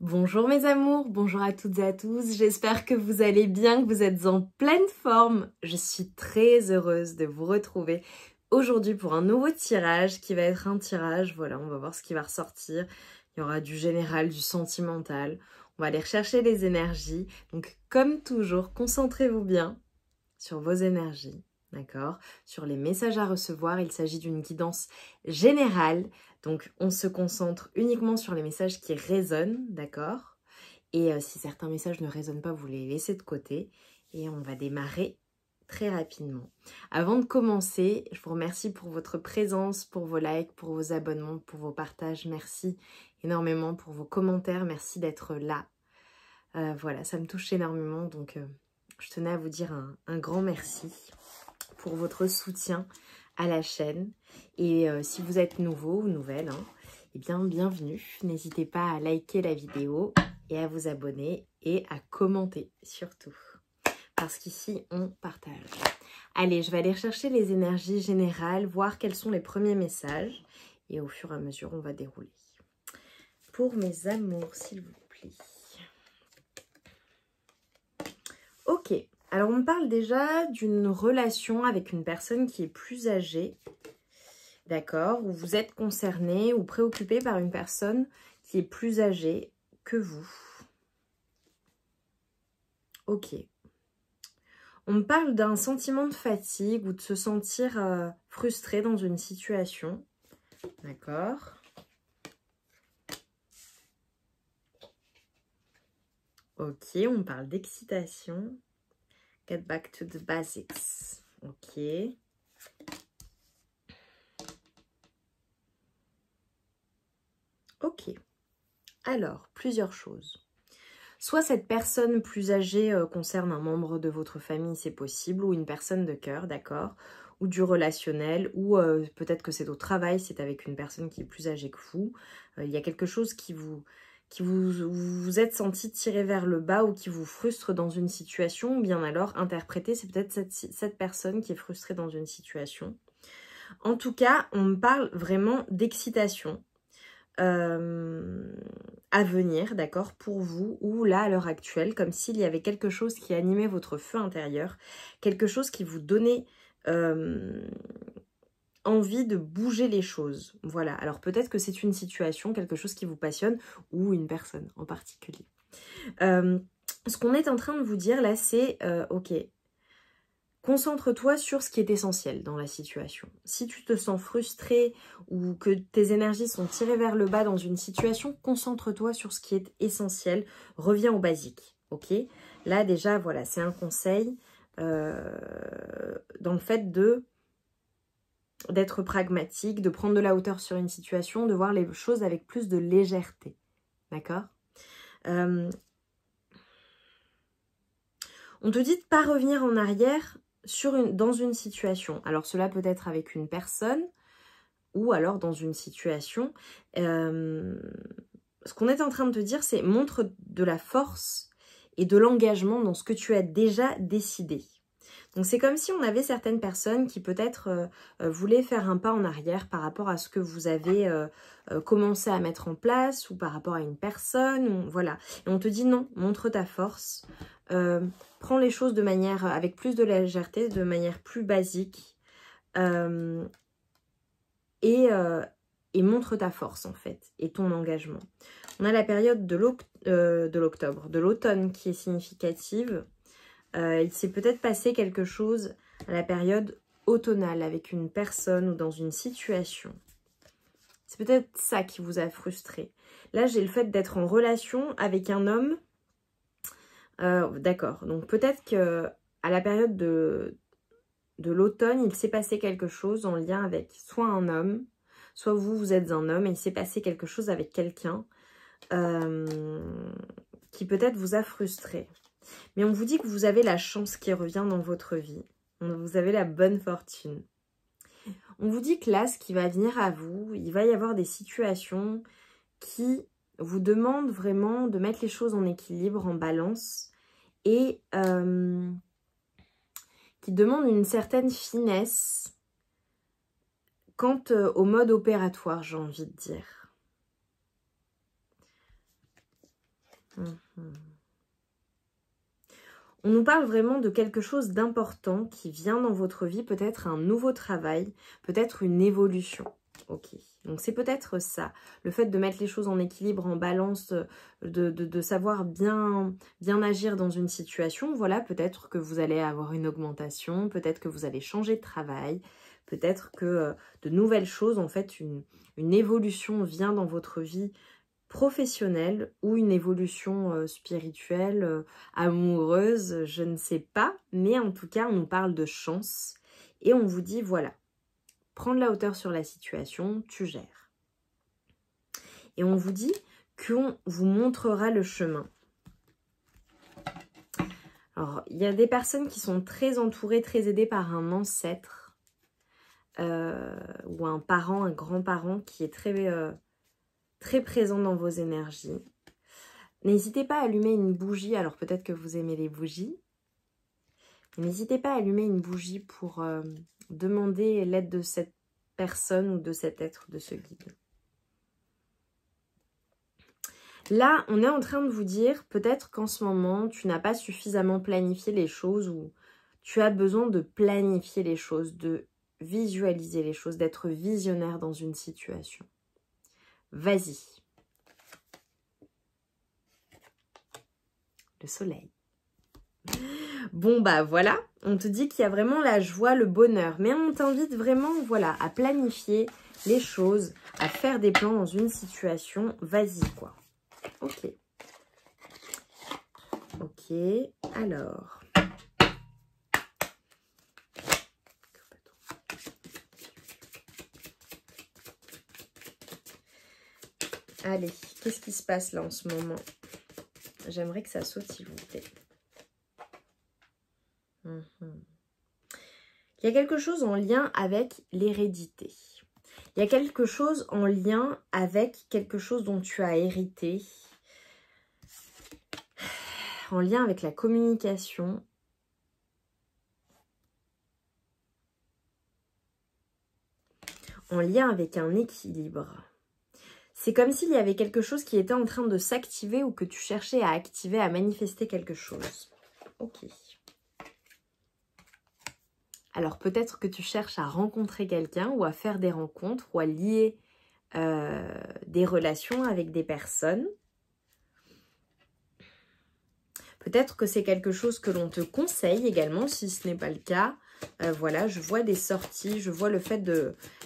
Bonjour mes amours, bonjour à toutes et à tous, j'espère que vous allez bien, que vous êtes en pleine forme. Je suis très heureuse de vous retrouver aujourd'hui pour un nouveau tirage qui va être un tirage, voilà, on va voir ce qui va ressortir. Il y aura du général, du sentimental, on va aller rechercher les énergies. Donc comme toujours, concentrez-vous bien sur vos énergies, d'accord? Sur les messages à recevoir, il s'agit d'une guidance générale. Donc, on se concentre uniquement sur les messages qui résonnent, d'accord? Et si certains messages ne résonnent pas, vous les laissez de côté. Et on va démarrer très rapidement. Avant de commencer, je vous remercie pour votre présence, pour vos likes, pour vos abonnements, pour vos partages. Merci énormément pour vos commentaires. Merci d'être là. Voilà, ça me touche énormément. Donc, je tenais à vous dire un grand merci pour votre soutien à la chaîne. Et si vous êtes nouveau ou nouvelle, eh bien bienvenue. N'hésitez pas à liker la vidéo et à vous abonner et à commenter surtout. Parce qu'ici, on partage. Allez, je vais aller chercher les énergies générales, voir quels sont les premiers messages. Et au fur et à mesure, on va dérouler. Pour mes amours, s'il vous plaît. Ok. Alors, on me parle déjà d'une relation avec une personne qui est plus âgée, d'accord, où vous êtes concerné ou préoccupé par une personne qui est plus âgée que vous. Ok. On me parle d'un sentiment de fatigue ou de se sentir frustré dans une situation, d'accord. Ok, on me parle d'excitation. Get back to the basics. Ok. Ok. Alors, plusieurs choses. Soit cette personne plus âgée concerne un membre de votre famille, c'est possible, ou une personne de cœur, d'accord, ou du relationnel, ou peut-être que c'est au travail, c'est avec une personne qui est plus âgée que vous. Il y a quelque chose qui vous êtes senti tiré vers le bas ou qui vous frustre dans une situation, ou bien alors interpréter, c'est peut-être cette personne qui est frustrée dans une situation. En tout cas, on me parle vraiment d'excitation. À venir, d'accord, pour vous, ou là à l'heure actuelle, comme s'il y avait quelque chose qui animait votre feu intérieur, quelque chose qui vous donnait envie de bouger les choses. Voilà, alors peut-être que c'est une situation, quelque chose qui vous passionne, ou une personne en particulier. Ce qu'on est en train de vous dire là, c'est ok, concentre-toi sur ce qui est essentiel dans la situation. Si tu te sens frustré ou que tes énergies sont tirées vers le bas dans une situation, concentre-toi sur ce qui est essentiel. Reviens au basique, ok? Là, déjà, voilà, c'est un conseil dans le fait d'être pragmatique, de prendre de la hauteur sur une situation, de voir les choses avec plus de légèreté, d'accord? On te dit de ne pas revenir en arrière dans une situation. Alors cela peut être avec une personne ou alors dans une situation. Ce qu'on est en train de te dire, c'est montre de la force et de l'engagement dans ce que tu as déjà décidé. Donc c'est comme si on avait certaines personnes qui peut-être voulaient faire un pas en arrière par rapport à ce que vous avez commencé à mettre en place ou par rapport à une personne, ou, voilà. Et on te dit non, montre ta force, prends les choses de manière avec plus de légèreté, de manière plus basique et montre ta force en fait et ton engagement. On a la période de l'octobre, de l'automne qui est significative. Il s'est peut-être passé quelque chose à la période automnale avec une personne ou dans une situation. C'est peut-être ça qui vous a frustré. Là, j'ai le fait d'être en relation avec un homme. D'accord. Donc, peut-être que à la période de l'automne, il s'est passé quelque chose en lien avec soit un homme, soit vous êtes un homme et il s'est passé quelque chose avec quelqu'un qui peut-être vous a frustré. Mais on vous dit que vous avez la chance qui revient dans votre vie. Vous avez la bonne fortune. On vous dit que là, ce qui va venir à vous, il va y avoir des situations qui vous demandent vraiment de mettre les choses en équilibre, en balance, et qui demandent une certaine finesse quant au mode opératoire, j'ai envie de dire. On nous parle vraiment de quelque chose d'important qui vient dans votre vie, peut-être un nouveau travail, peut-être une évolution. Ok, donc c'est peut-être ça, le fait de mettre les choses en équilibre, en balance, de savoir bien agir dans une situation. Voilà, peut-être que vous allez avoir une augmentation, peut-être que vous allez changer de travail, peut-être que de nouvelles choses, en fait, une évolution vient dans votre vie professionnelle ou une évolution spirituelle, amoureuse, je ne sais pas. Mais en tout cas, on nous parle de chance et on vous dit, voilà, prends de la hauteur sur la situation, tu gères. Et on vous dit qu'on vous montrera le chemin. Alors, il y a des personnes qui sont très entourées, très aidées par un ancêtre ou un parent, un grand-parent qui est très présent dans vos énergies. N'hésitez pas à allumer une bougie. Alors peut-être que vous aimez les bougies. N'hésitez pas à allumer une bougie pour demander l'aide de cette personne ou de cet être, de ce guide. Là, on est en train de vous dire peut-être qu'en ce moment, tu n'as pas suffisamment planifié les choses ou tu as besoin de planifier les choses, de visualiser les choses, d'être visionnaire dans une situation. Vas-y. Le soleil. Bon bah voilà, on te dit qu'il y a vraiment la joie, le bonheur. Mais on t'invite vraiment, voilà, à planifier les choses, à faire des plans dans une situation. Vas-y quoi. Ok. Ok, alors. Allez, qu'est-ce qui se passe là en ce moment? J'aimerais que ça saute, s'il vous plaît. Il y a quelque chose en lien avec l'hérédité. Il y a quelque chose en lien avec quelque chose dont tu as hérité. En lien avec la communication. En lien avec un équilibre. C'est comme s'il y avait quelque chose qui était en train de s'activer ou que tu cherchais à activer, à manifester quelque chose. Ok. Alors peut-être que tu cherches à rencontrer quelqu'un ou à faire des rencontres ou à lier des relations avec des personnes. Peut-être que c'est quelque chose que l'on te conseille également, si ce n'est pas le cas. Voilà, je vois des sorties, je vois le fait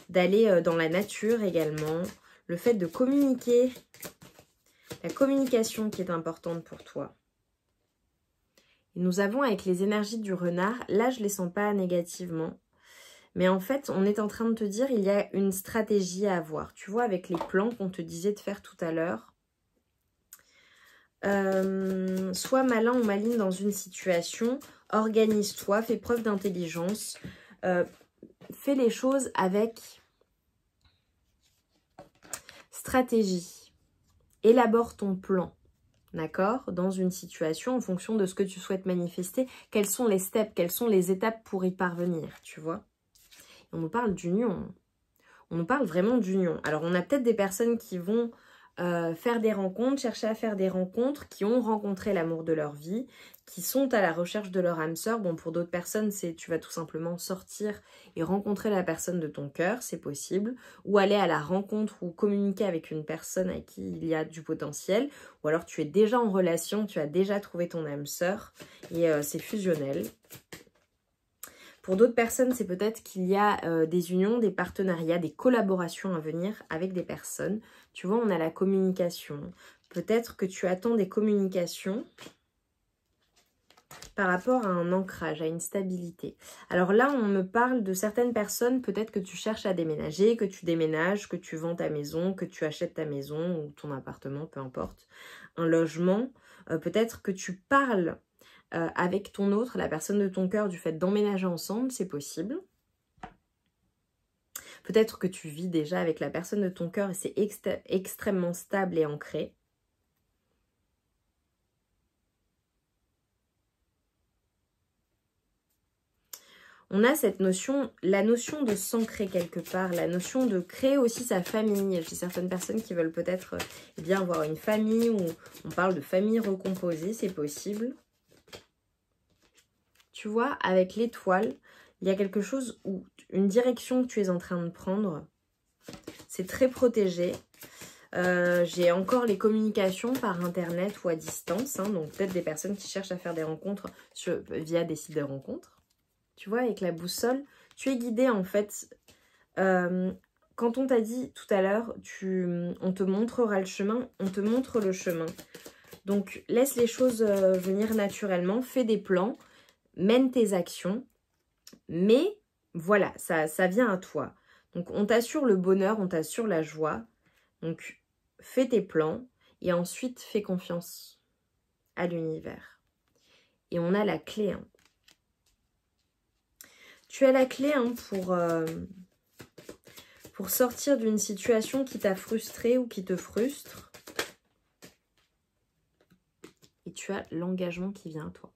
d'aller dans la nature également. Le fait de communiquer, la communication qui est importante pour toi. Et nous avons avec les énergies du renard, là je ne les sens pas négativement. Mais en fait, on est en train de te dire il y a une stratégie à avoir. Tu vois, avec les plans qu'on te disait de faire tout à l'heure. Sois malin ou maligne dans une situation. Organise-toi, fais preuve d'intelligence. Fais les choses avec stratégie. Élabore ton plan. D'accord? Dans une situation, en fonction de ce que tu souhaites manifester, quels sont les steps, quelles sont les étapes pour y parvenir, tu vois? On nous parle d'union. On nous parle vraiment d'union. Alors, on a peut-être des personnes qui vont faire des rencontres, chercher à faire des rencontres, qui ont rencontré l'amour de leur vie, qui sont à la recherche de leur âme sœur. Bon, pour d'autres personnes, c'est tu vas tout simplement sortir et rencontrer la personne de ton cœur, c'est possible. Ou aller à la rencontre ou communiquer avec une personne à qui il y a du potentiel. Ou alors tu es déjà en relation, tu as déjà trouvé ton âme sœur et c'est fusionnel. Pour d'autres personnes, c'est peut-être qu'il y a des unions, des partenariats, des collaborations à venir avec des personnes. Tu vois, on a la communication. Peut-être que tu attends des communications par rapport à un ancrage, à une stabilité. Alors là, on me parle de certaines personnes, peut-être que tu cherches à déménager, que tu déménages, que tu vends ta maison, que tu achètes ta maison ou ton appartement, peu importe, un logement. Peut-être que tu parles avec ton autre, la personne de ton cœur, du fait d'emménager ensemble, c'est possible. Peut-être que tu vis déjà avec la personne de ton cœur et c'est extrêmement stable et ancré. on a cette notion, la notion de s'ancrer quelque part, la notion de créer aussi sa famille. J'ai certaines personnes qui veulent peut-être eh bien avoir une famille, ou on parle de famille recomposée, c'est possible. Tu vois, avec l'étoile, il y a quelque chose où une direction que tu es en train de prendre, c'est très protégé. J'ai encore les communications par internet ou à distance, hein, donc peut-être des personnes qui cherchent à faire des rencontres via des sites de rencontres. Tu vois, avec la boussole, tu es guidé en fait. Quand on t'a dit tout à l'heure, on te montrera le chemin, on te montre le chemin. Donc, laisse les choses venir naturellement, fais des plans, mène tes actions. Mais voilà, ça vient à toi. Donc, on t'assure le bonheur, on t'assure la joie. Donc, fais tes plans et ensuite fais confiance à l'univers. Et on a la clé, hein. Tu as la clé hein, pour sortir d'une situation qui t'a frustré ou qui te frustre. Et tu as l'engagement qui vient à toi.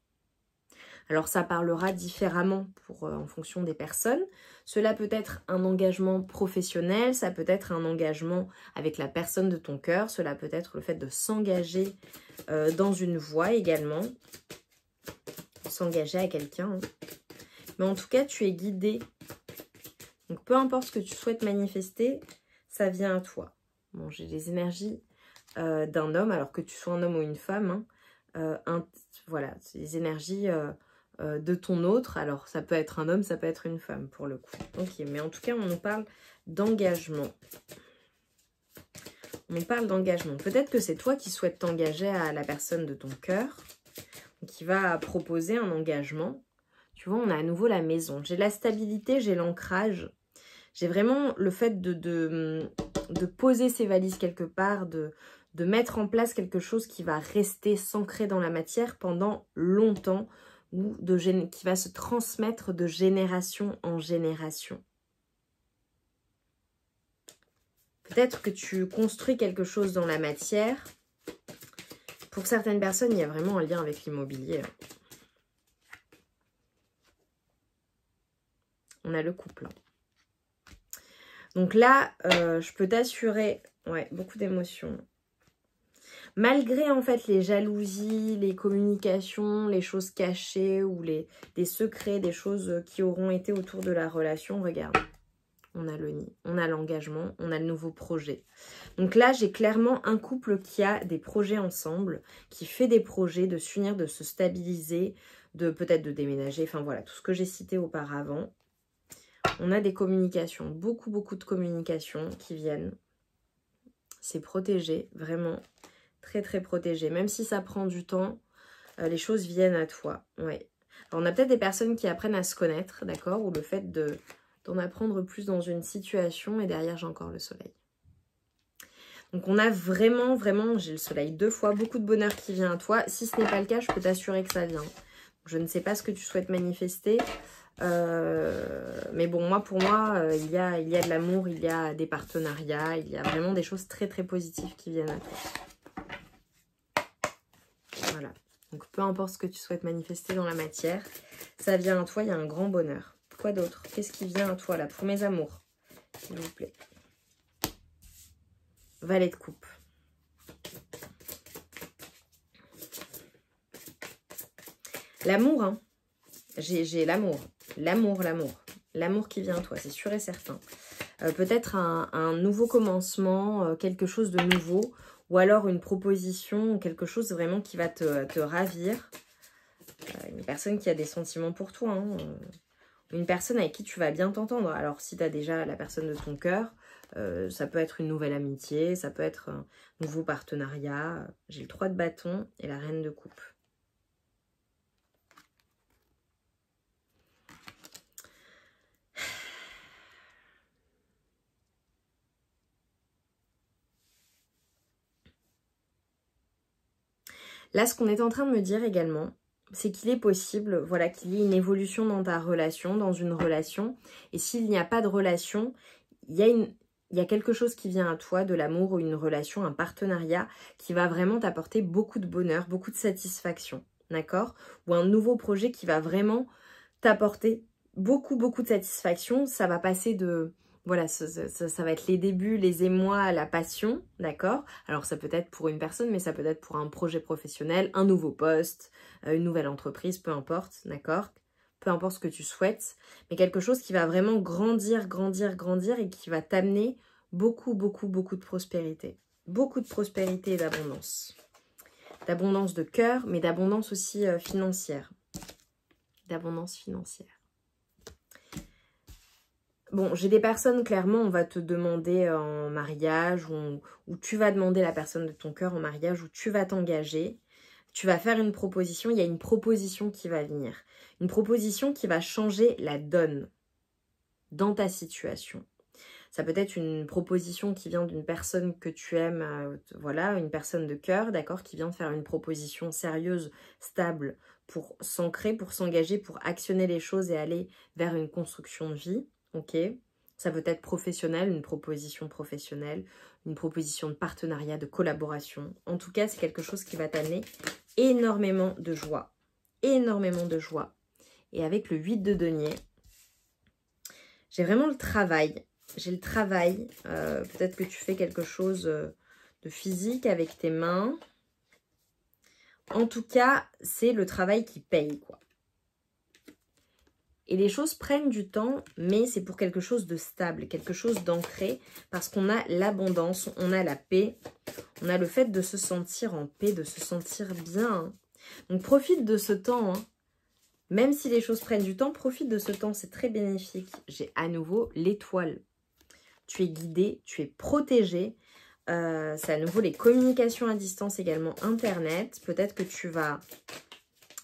Alors ça parlera différemment en fonction des personnes. Cela peut être un engagement professionnel, ça peut être un engagement avec la personne de ton cœur, cela peut être le fait de s'engager dans une voie également. S'engager à quelqu'un. Hein. Mais en tout cas, tu es guidé. Donc, peu importe ce que tu souhaites manifester, ça vient à toi. Bon, j'ai les énergies d'un homme, alors que tu sois un homme ou une femme. Hein. Voilà, c'est les énergies de ton autre. Alors, ça peut être un homme, ça peut être une femme, pour le coup. Ok, mais en tout cas, on nous parle d'engagement. On parle d'engagement. Peut-être que c'est toi qui souhaites t'engager à la personne de ton cœur, qui va proposer un engagement. Tu vois, on a à nouveau la maison. J'ai la stabilité, j'ai l'ancrage. J'ai vraiment le fait de poser ses valises quelque part, de mettre en place quelque chose qui va rester s'ancrer dans la matière pendant longtemps ou qui va se transmettre de génération en génération. Peut-être que tu construis quelque chose dans la matière. Pour certaines personnes, il y a vraiment un lien avec l'immobilier. On a le couple. Donc là, je peux t'assurer, ouais, beaucoup d'émotions. Malgré en fait les jalousies, les communications, les choses cachées ou des secrets, des choses qui auront été autour de la relation, regarde. On a le nid, on a l'engagement, on a le nouveau projet. Donc là, j'ai clairement un couple qui a des projets ensemble, qui fait des projets de s'unir, de se stabiliser, peut-être de déménager, enfin voilà, tout ce que j'ai cité auparavant. On a des communications, beaucoup de communications qui viennent. C'est protégé, vraiment très protégé. Même si ça prend du temps, les choses viennent à toi. Ouais. Alors, on a peut-être des personnes qui apprennent à se connaître, d'accord? Ou le fait d'en apprendre plus dans une situation. Et derrière, j'ai encore le soleil. Donc, on a vraiment, j'ai le soleil 2 fois. Beaucoup de bonheur qui vient à toi. Si ce n'est pas le cas, je peux t'assurer que ça vient. Je ne sais pas ce que tu souhaites manifester. Mais bon, pour moi, il y a de l'amour, il y a des partenariats, il y a vraiment des choses très positives qui viennent à toi. Voilà. Donc, peu importe ce que tu souhaites manifester dans la matière, ça vient à toi, il y a un grand bonheur. Quoi d'autre? Qu'est-ce qui vient à toi, là, pour mes amours, s'il vous plaît? Valet de coupe. L'amour, hein. J'ai l'amour. L'amour qui vient à toi, c'est sûr et certain. Peut-être un nouveau commencement, quelque chose de nouveau, ou alors une proposition, quelque chose vraiment qui va te ravir. Une personne qui a des sentiments pour toi, hein. Une personne avec qui tu vas bien t'entendre. Alors si tu as déjà la personne de ton cœur, ça peut être une nouvelle amitié, ça peut être un nouveau partenariat. J'ai le 3 de bâton et la reine de coupe. Là, ce qu'on est en train de me dire également, c'est qu'il est possible, voilà, qu'il y ait une évolution dans ta relation, dans une relation. Et s'il n'y a pas de relation, il y a quelque chose qui vient à toi, de l'amour ou une relation, un partenariat, qui va vraiment t'apporter beaucoup de bonheur, beaucoup de satisfaction, d'accord? Ou un nouveau projet qui va vraiment t'apporter beaucoup de satisfaction. Ça va passer de... Voilà, ça va être les débuts, les émois, la passion, d'accord? Alors ça peut être pour une personne, mais ça peut être pour un projet professionnel, un nouveau poste, une nouvelle entreprise, peu importe, d'accord? Peu importe ce que tu souhaites, mais quelque chose qui va vraiment grandir et qui va t'amener beaucoup de prospérité. Beaucoup de prospérité et d'abondance. D'abondance de cœur, mais d'abondance aussi financière. D'abondance financière. Bon, j'ai des personnes, clairement, on va te demander en mariage, ou tu vas demander la personne de ton cœur en mariage, ou tu vas t'engager. Tu vas faire une proposition, il y a une proposition qui va venir. Une proposition qui va changer la donne dans ta situation. Ça peut être une proposition qui vient d'une personne que tu aimes, voilà, une personne de cœur, d'accord, qui vient de faire une proposition sérieuse, stable, pour s'ancrer, pour s'engager, pour actionner les choses et aller vers une construction de vie. Ok, ça peut être professionnel, une proposition professionnelle, une proposition de partenariat, de collaboration. En tout cas, c'est quelque chose qui va t'amener énormément de joie. Énormément de joie. Et avec le 8 de denier, j'ai vraiment le travail. J'ai le travail. Peut-être que tu fais quelque chose de physique avec tes mains. En tout cas, c'est le travail qui paye, quoi. Et les choses prennent du temps, mais c'est pour quelque chose de stable, quelque chose d'ancré, parce qu'on a l'abondance, on a la paix, on a le fait de se sentir en paix, de se sentir bien. Hein. Donc profite de ce temps, hein. Même si les choses prennent du temps, profite de ce temps, c'est très bénéfique. J'ai à nouveau l'étoile. Tu es guidé, tu es protégé. C'est à nouveau les communications à distance également, Internet. Peut-être que tu vas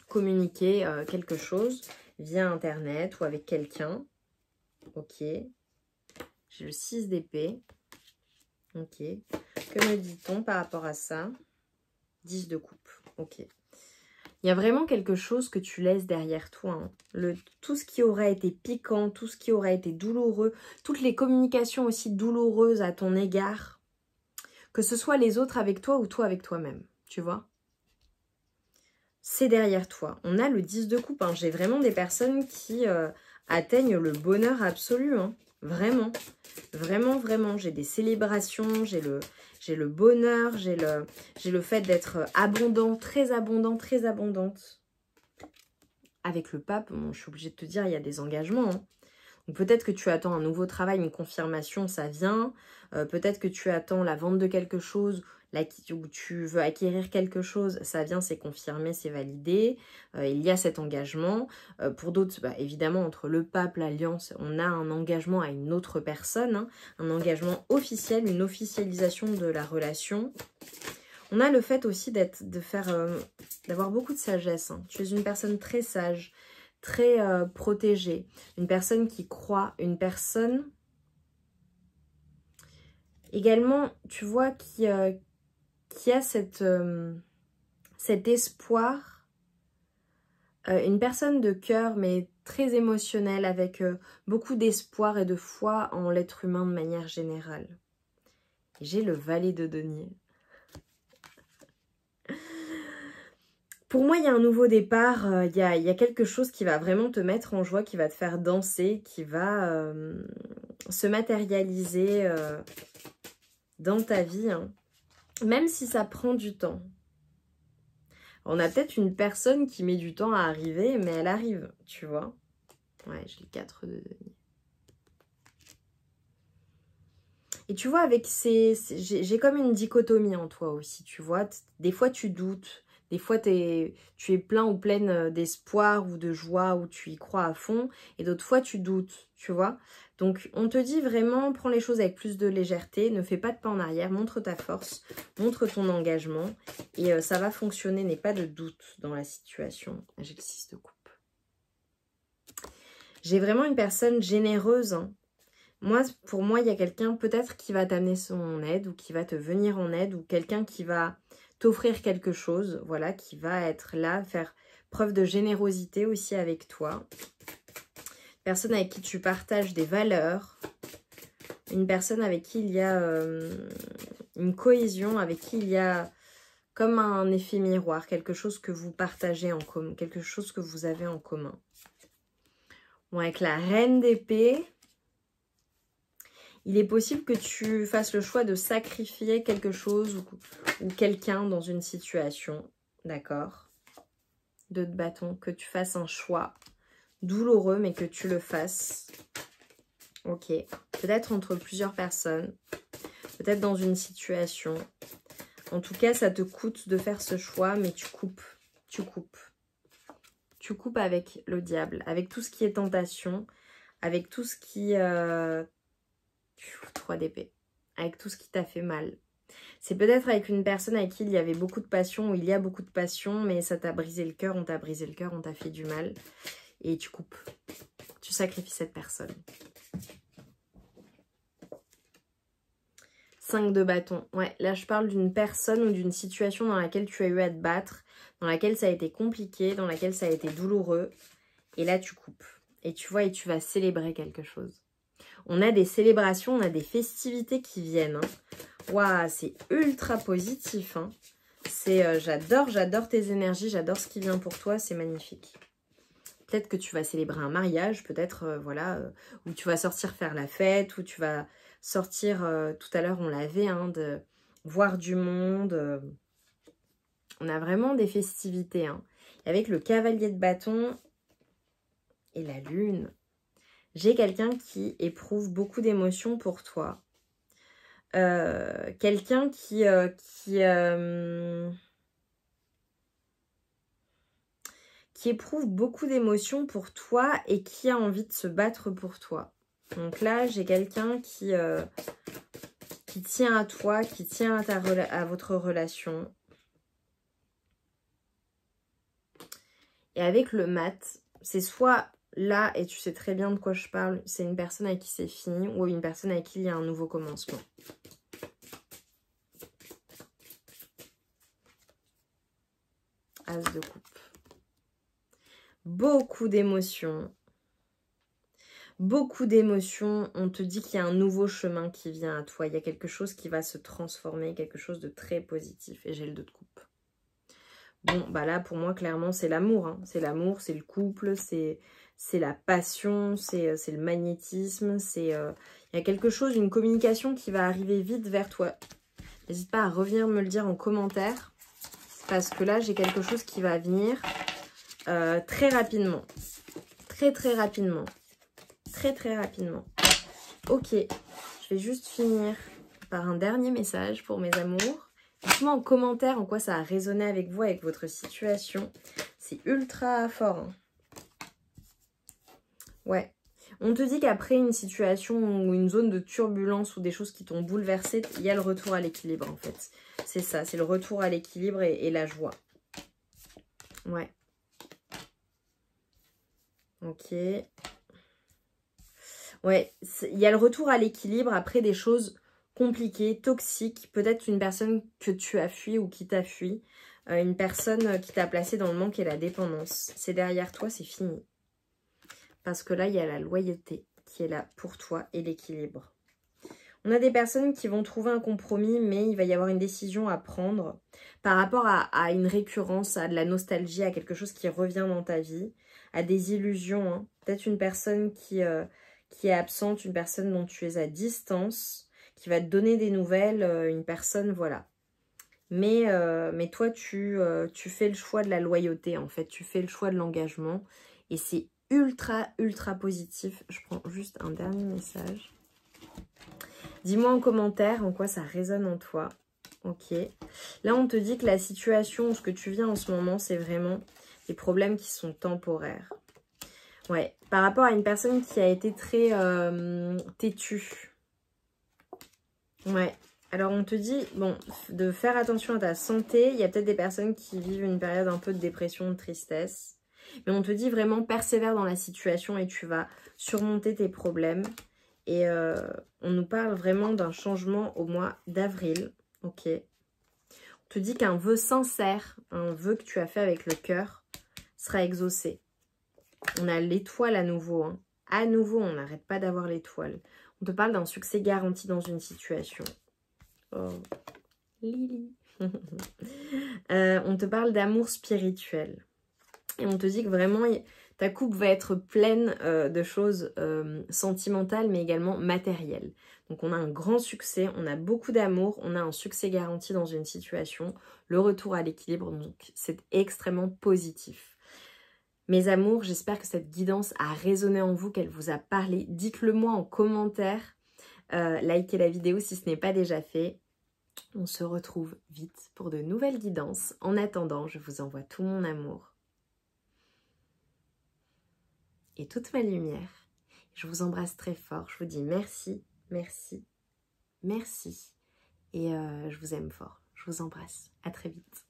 communiquer quelque chose via Internet ou avec quelqu'un. Ok. J'ai le 6 d'épée. Ok. Que me dit-on par rapport à ça? 10 de coupe. Ok. Il y a vraiment quelque chose que tu laisses derrière toi. Hein. Tout ce qui aurait été piquant, tout ce qui aurait été douloureux, toutes les communications aussi douloureuses à ton égard, que ce soit les autres avec toi ou toi avec toi-même, tu vois? C'est derrière toi. On a le 10 de coupe. Hein. J'ai vraiment des personnes qui atteignent le bonheur absolu. Hein. Vraiment. Vraiment, vraiment. J'ai des célébrations, j'ai le bonheur, j'ai le fait d'être abondant, très abondante. Avec le pape, bon, je suis obligée de te dire, il y a des engagements. Hein. Peut-être que tu attends un nouveau travail, une confirmation, ça vient. Peut-être que tu attends la vente de quelque chose, où tu veux acquérir quelque chose, ça vient, c'est confirmé, c'est validé. Il y a cet engagement. Pour d'autres, bah, évidemment, entre le pape, l'alliance, on a un engagement à une autre personne, hein, un engagement officiel, une officialisation de la relation. On a le fait aussi d'avoir beaucoup de sagesse. Hein. Tu es une personne très sage, très protégée, une personne qui croit, une personne également, tu vois, qui a cet espoir, une personne de cœur, mais très émotionnelle, avec beaucoup d'espoir et de foi en l'être humain de manière générale. J'ai le valet de denier. Pour moi, il y a un nouveau départ, il y a quelque chose qui va vraiment te mettre en joie, qui va te faire danser, qui va se matérialiser dans ta vie, hein. Même si ça prend du temps. On a peut-être une personne qui met du temps à arriver, mais elle arrive, tu vois. Ouais, j'ai le 4 de denier. Et tu vois, avec j'ai comme une dichotomie en toi aussi, tu vois. Des fois, tu doutes. Des fois, tu es plein ou pleine d'espoir ou de joie, ou tu y crois à fond. Et d'autres fois, tu doutes, tu vois. Donc, on te dit vraiment, prends les choses avec plus de légèreté. Ne fais pas de pas en arrière. Montre ta force. Montre ton engagement. Et ça va fonctionner. N'aie pas de doute dans la situation. J'ai le 6 de coupe. J'ai vraiment une personne généreuse, hein. Pour moi, il y a quelqu'un peut-être qui va t'amener son aide ou qui va te venir en aide ou quelqu'un qui va t'offrir quelque chose, voilà, qui va être là, faire preuve de générosité aussi avec toi. Personne avec qui tu partages des valeurs, une personne avec qui il y a une cohésion, avec qui il y a comme un effet miroir, quelque chose que vous partagez en commun, quelque chose que vous avez en commun. Bon, avec la reine d'épée, il est possible que tu fasses le choix de sacrifier quelque chose ou quelqu'un dans une situation. D'accord? Deux de bâton, que tu fasses un choix douloureux, mais que tu le fasses. Ok. Peut-être entre plusieurs personnes. Peut-être dans une situation. En tout cas, ça te coûte de faire ce choix, mais tu coupes. Tu coupes. Tu coupes avec le diable, avec tout ce qui est tentation, avec tout ce qui... 3 d'épée. Avec tout ce qui t'a fait mal. C'est peut-être avec une personne avec qui il y avait beaucoup de passion, ou il y a beaucoup de passion, mais ça t'a brisé le cœur, on t'a brisé le cœur, on t'a fait du mal. Et tu coupes. Tu sacrifies cette personne. 5 de bâton. Ouais, là je parle d'une personne ou d'une situation dans laquelle tu as eu à te battre, dans laquelle ça a été compliqué, dans laquelle ça a été douloureux. Et là tu coupes. Et tu vois, et tu vas célébrer quelque chose. On a des célébrations, on a des festivités qui viennent. Waouh, c'est ultra positif. Hein. C'est, j'adore tes énergies, j'adore ce qui vient pour toi, c'est magnifique. Peut-être que tu vas célébrer un mariage, peut-être, voilà, où tu vas sortir faire la fête, où tu vas sortir, tout à l'heure on l'avait, hein, de voir du monde. On a vraiment des festivités. Hein. Avec le cavalier de bâton et la lune, j'ai quelqu'un qui éprouve beaucoup d'émotions pour toi. Quelqu'un qui éprouve beaucoup d'émotions pour toi et qui a envie de se battre pour toi. Donc là, j'ai quelqu'un qui tient à toi, qui tient à votre relation. Et avec le mat, c'est soit là, et tu sais très bien de quoi je parle, c'est une personne avec qui c'est fini ou une personne avec qui il y a un nouveau commencement. As de coupe. Beaucoup d'émotions. Beaucoup d'émotions. On te dit qu'il y a un nouveau chemin qui vient à toi. Il y a quelque chose qui va se transformer, quelque chose de très positif. Et j'ai le 2 de coupe. Bon, bah là, pour moi, clairement, c'est l'amour. Hein. C'est l'amour, c'est le couple, c'est la passion, c'est le magnétisme. Il y a quelque chose, une communication qui va arriver vite vers toi. N'hésite pas à revenir me le dire en commentaire. Parce que là, j'ai quelque chose qui va venir très rapidement. Très rapidement. Très rapidement. Ok, je vais juste finir par un dernier message pour mes amours. Dites-moi en commentaire en quoi ça a résonné avec vous, avec votre situation. C'est ultra fort. Hein. Ouais. On te dit qu'après une situation ou une zone de turbulence ou des choses qui t'ont bouleversé, il y a le retour à l'équilibre en fait. C'est ça, c'est le retour à l'équilibre et la joie. Ouais. Ok. Ouais, il y a le retour à l'équilibre après des choses compliquées, toxiques. Peut-être une personne que tu as fui ou qui t'a fui. Une personne qui t'a placé dans le manque et la dépendance. C'est derrière toi, c'est fini. Parce que là, il y a la loyauté qui est là pour toi et l'équilibre. On a des personnes qui vont trouver un compromis, mais il va y avoir une décision à prendre par rapport à une récurrence, à de la nostalgie, à quelque chose qui revient dans ta vie, à des illusions. Hein. Peut-être une personne qui est absente, une personne dont tu es à distance, qui va te donner des nouvelles, une personne, voilà. Mais toi, tu fais le choix de la loyauté, en fait. Tu fais le choix de l'engagement. Et c'est ultra positif. Je prends juste un dernier message. Dis-moi en commentaire en quoi ça résonne en toi. Ok. Là, on te dit que la situation, ce que tu vis en ce moment, c'est vraiment des problèmes qui sont temporaires. Ouais. Par rapport à une personne qui a été très têtue. Ouais. Alors, on te dit, bon, de faire attention à ta santé. Il y a peut-être des personnes qui vivent une période un peu de dépression, de tristesse. Mais on te dit vraiment, persévère dans la situation et tu vas surmonter tes problèmes. Et on nous parle vraiment d'un changement au mois d'avril. Ok. On te dit qu'un vœu sincère, un vœu que tu as fait avec le cœur, sera exaucé. On a l'étoile à nouveau. Hein. À nouveau, on n'arrête pas d'avoir l'étoile. On te parle d'un succès garanti dans une situation. Oh, Lily. On te parle d'amour spirituel. Et on te dit que vraiment, Ta coupe va être pleine de choses sentimentales mais également matérielles. Donc on a un grand succès, on a beaucoup d'amour, on a un succès garanti dans une situation, le retour à l'équilibre, donc c'est extrêmement positif. Mes amours, j'espère que cette guidance a résonné en vous, qu'elle vous a parlé. Dites-le moi en commentaire, likez la vidéo si ce n'est pas déjà fait. On se retrouve vite pour de nouvelles guidances. En attendant, je vous envoie tout mon amour et toute ma lumière. Je vous embrasse très fort. Je vous dis merci, merci, merci. Et je vous aime fort. Je vous embrasse. À très vite.